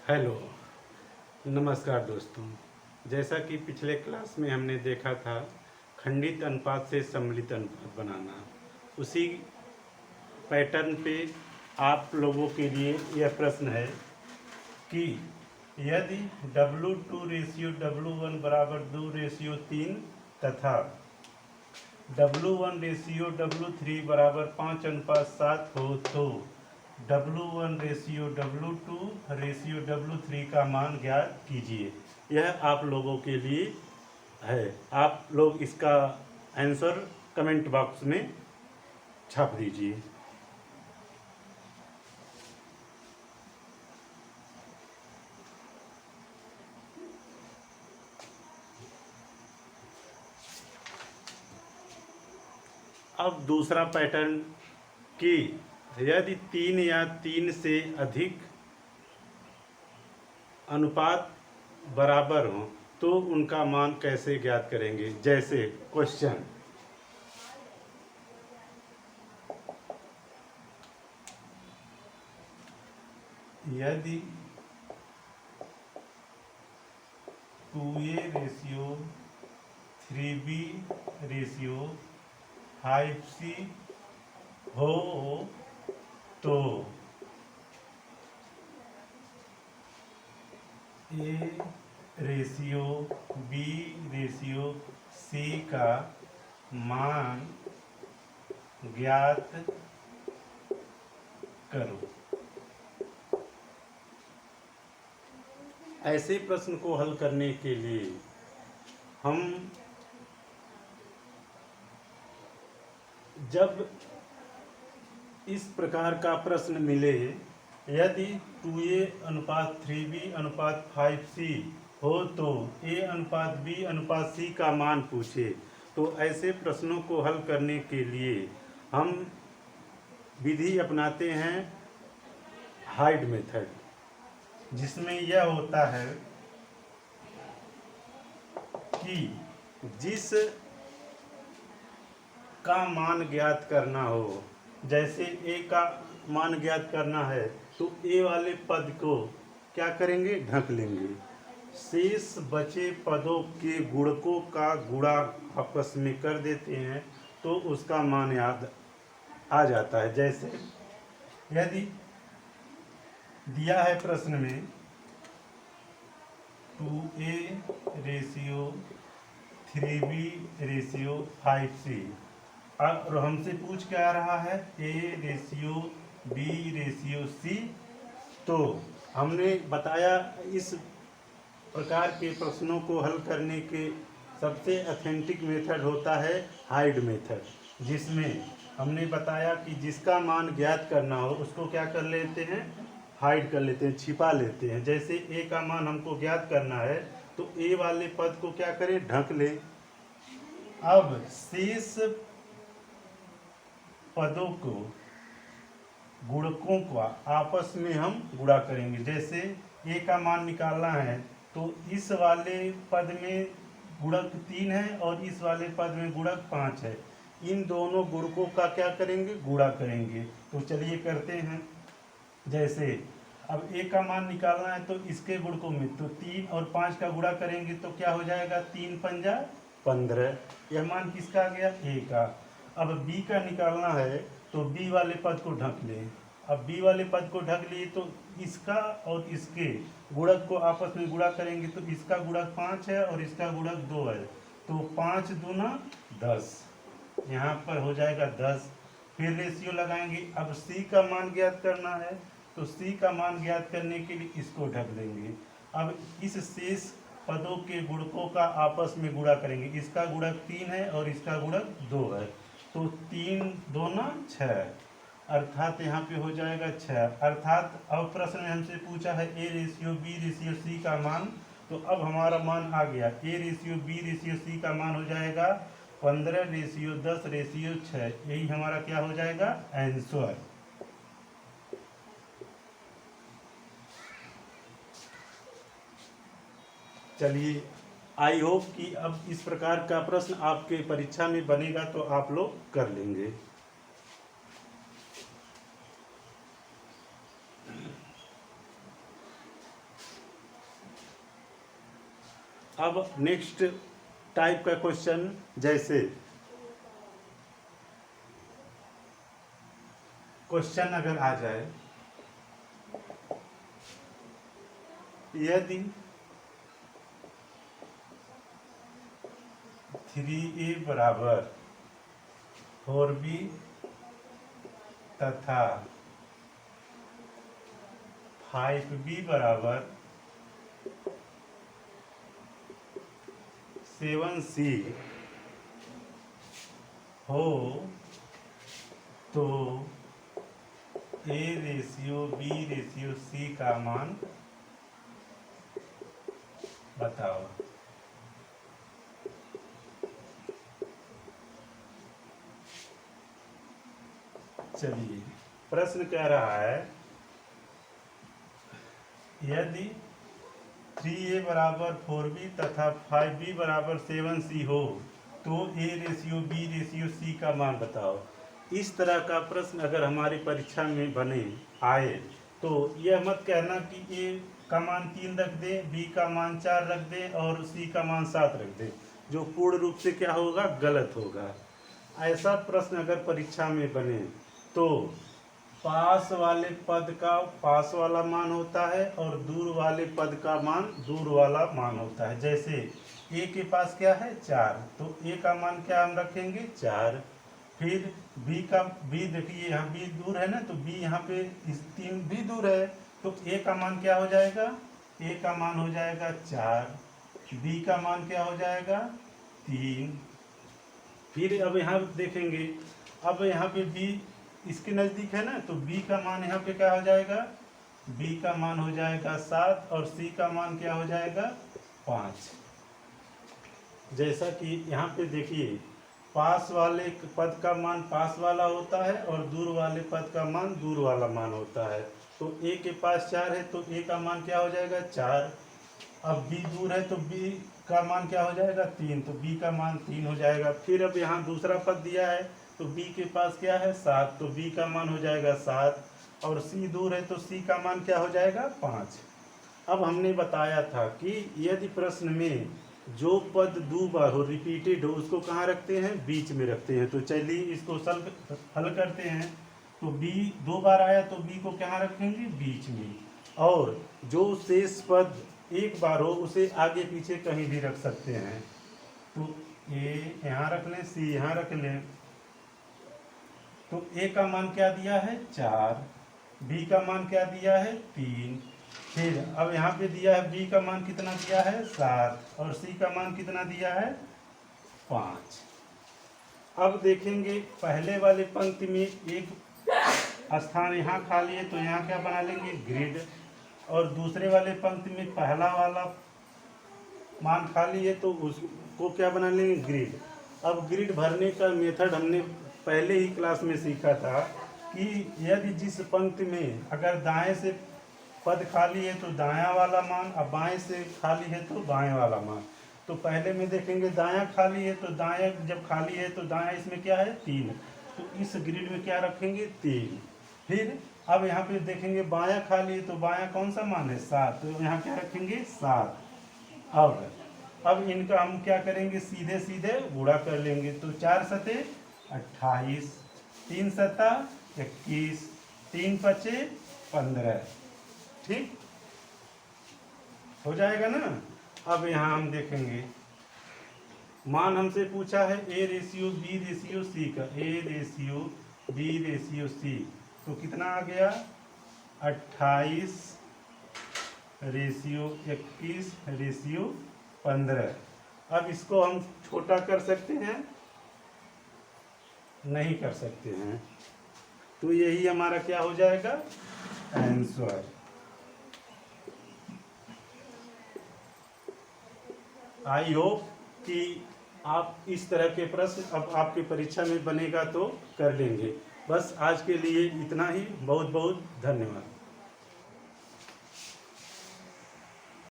Hello, नमस्कार दोस्तों। जैसा कि पिछले क्लास में हमने देखा था खंडित अनुपात से सम्मिलित अनुपात बनाना, उसी पैटर्न पे आप लोगों के लिए यह प्रश्न है कि यदि W2:W1 बराबर 2:3 तथा W1:W3 बराबर 5:7 हो तो W1:W2:W3 का मान ज्ञात कीजिए। यह आप लोगों के लिए है। आप लोग इसका आंसर कमेंट बॉक्स में छाप दीजिए। अब दूसरा पैटर्न कि यदि 3 या 3 से अधिक अनुपात बराबर हो तो उनका मान कैसे ज्ञात करेंगे। जैसे क्वेश्चन, यदि 2A ratio 3B ratio 5C हो तो A ratio B ratio C का मान ज्ञात करो। ऐसे प्रश्न को हल करने के लिए हम जब इस प्रकार का प्रश्न मिले, यदि 2A अनुपात 3B अनुपात 5C हो तो A अनुपात B अनुपात C का मान पूछे, तो ऐसे प्रश्नों को हल करने के लिए हम विधि अपनाते हैं हाइड मेथड, जिसमें यह होता है कि जिस का मान ज्ञात करना हो, जैसे A का मान ज्ञात करना है तो A वाले पद को क्या करेंगे, ढक लेंगे। शेष बचे पदों के गुणकों का गुणा आपस में कर देते हैं तो उसका मान याद आ जाता है। जैसे यदि दिया है प्रश्न में 2A ratio 3B ratio 5C और हमसे पूछ क्या आ रहा है A ratio B ratio C, तो हमने बताया इस प्रकार के प्रश्नों को हल करने के सबसे ऑथेंटिक मेथड होता है हाइड मेथड, जिसमें हमने बताया कि जिसका मान ज्ञात करना हो उसको क्या कर लेते हैं, हाइड कर लेते हैं, छिपा लेते हैं। जैसे A का मान हमको ज्ञात करना है तो A वाले पद को क्या करें, ढक लें। अब शेष पदों को गुणकों का आपस में हम गुणा करेंगे। जैसे A का मान निकालना है तो इस वाले पद में गुणक 3 है और इस वाले पद में गुणक 5 है, इन दोनों गुणकों का क्या करेंगे, गुणा करेंगे। तो चलिए करते हैं। जैसे अब A का मान निकालना है तो इसके गुणकों में तो 3 और 5 का गुणा करेंगे तो क्या हो जाएगा, 3 पंजा 15। यह मान किसका आ गया, A का। अब B का निकालना है तो B वाले पद को ढक लें। अब B वाले पद को ढक लिए तो इसका और इसके गुणक को आपस में गुणा करेंगे तो इसका गुणक 5 है और इसका गुणक 2 है, तो 5 दूना 10, यहाँ पर हो जाएगा 10। फिर रेशियो लगाएंगे। अब C का मान ज्ञात करना है तो C का मान ज्ञात करने के लिए इसको ढक देंगे। अब इस शेष पदों के गुणकों का आपस में गुणा करेंगे। इसका गुणक 3 है और इसका गुणक 2 है, तो 3 दूना 6, अर्थात यहाँ पे हो जाएगा 6। अर्थात अब प्रश्न में हमसे पूछा है A ratio B ratio C का मान, तो अब हमारा मान आ गया। A ratio B ratio C का मान हो जाएगा 15 रेशियो 10 रेशियो 6, यही हमारा क्या हो जाएगा, आंसर। चलिए, आई होप कि अब इस प्रकार का प्रश्न आपके परीक्षा में बनेगा तो आप लोग कर लेंगे। अब नेक्स्ट टाइप का क्वेश्चन, जैसे क्वेश्चन अगर आ जाए, यदि 3a बराबर 4b तथा 5b बराबर 7c हो तो a ratio b ratio c का मान बताओ। चलिए, प्रश्न कह रहा है यदि 3a बराबर 4b तथा 5b बराबर 7c हो तो a ratio b ratio c का मान बताओ। इस तरह का प्रश्न अगर हमारी परीक्षा में बने आए तो यह मत कहना कि a का मान 3 रख दे, b का मान 4 रख दे और c का मान 7 रख दे, जो पूर्ण रूप से क्या होगा, गलत होगा। ऐसा प्रश्न अगर परीक्षा में बने तो पास वाले पद का पास वाला मान होता है और दूर वाले पद का मान दूर वाला मान होता है। जैसे a के पास क्या है, 4, तो a का मान क्या हम रखेंगे, 4। फिर b देखिए यहाँ b दूर है ना, तो b यहाँ पे इस 3 भी दूर है, तो a का मान क्या हो जाएगा, a का मान हो जाएगा 4, b का मान क्या हो जाएगा 3। फिर अब यहाँ देखेंगे, अब यहाँ पे b इसके नज़दीक है ना, तो b का मान यहाँ पे क्या हो जाएगा, b का मान हो जाएगा 7 और c का मान क्या हो जाएगा 5। जैसा कि यहाँ पे देखिए, पास वाले पद का मान पास वाला होता है और दूर वाले पद का मान दूर वाला मान होता है। तो a के पास 4 है तो a का मान क्या हो जाएगा 4। अब b दूर है तो b का मान क्या हो जाएगा 3, तो b का मान 3 हो जाएगा। फिर अब यहाँ दूसरा पद दिया है तो b के पास क्या है 7, तो b का मान हो जाएगा 7 और c दूर है तो c का मान क्या हो जाएगा 5। अब हमने बताया था कि यदि प्रश्न में जो पद दो बार हो, रिपीटेड हो, उसको कहाँ रखते हैं, बीच में रखते हैं। तो चलिए इसको हल करते हैं। तो b 2 बार आया तो b को कहाँ रखेंगे, बीच में, और जो शेष पद एक बार हो उसे आगे पीछे कहीं भी रख सकते हैं। तो a यहाँ रख लें, c यहाँ रख लें। तो a का मान क्या दिया है 4, b का मान क्या दिया है 3। फिर अब यहाँ पे दिया है b का मान कितना दिया है 7 और c का मान कितना दिया है 5। अब देखेंगे पहले वाले पंक्ति में एक स्थान यहाँ खाली है तो यहाँ क्या बना लेंगे, ग्रिड, और दूसरे वाले पंक्ति में पहला वाला मान खाली है तो उसको क्या बना लेंगे, ग्रिड। अब ग्रिड भरने का मेथड हमने पहले ही क्लास में सीखा था कि यदि जिस पंक्ति में अगर दाएं से पद खाली है तो दायां वाला मान, अब बाएं से खाली है तो बाएं वाला मान। तो पहले में देखेंगे दायां खाली है तो दायां जब खाली है तो दायां इसमें क्या है 3, तो इस ग्रिड में क्या रखेंगे 3। फिर अब यहाँ पे देखेंगे बायां खाली है तो बायां कौन सा मान है 7, तो यहाँ क्या रखेंगे 7। अब इनका हम क्या करेंगे, सीधे सीधे गुणा कर लेंगे। तो 4 सते 28, 3 सता 21, 3 पचे 15, ठीक हो जाएगा ना। अब यहाँ हम देखेंगे मान हमसे पूछा है a ratio b ratio c का, a ratio b ratio c, तो कितना आ गया 28 रेशियो 21 रेशियो 15। अब इसको हम छोटा कर सकते हैं, नहीं कर सकते हैं, तो यही हमारा क्या हो जाएगा आंसर। आई होप कि आप इस तरह के प्रश्न अब आपकी परीक्षा में बनेगा तो कर लेंगे। बस आज के लिए इतना ही, बहुत बहुत धन्यवाद।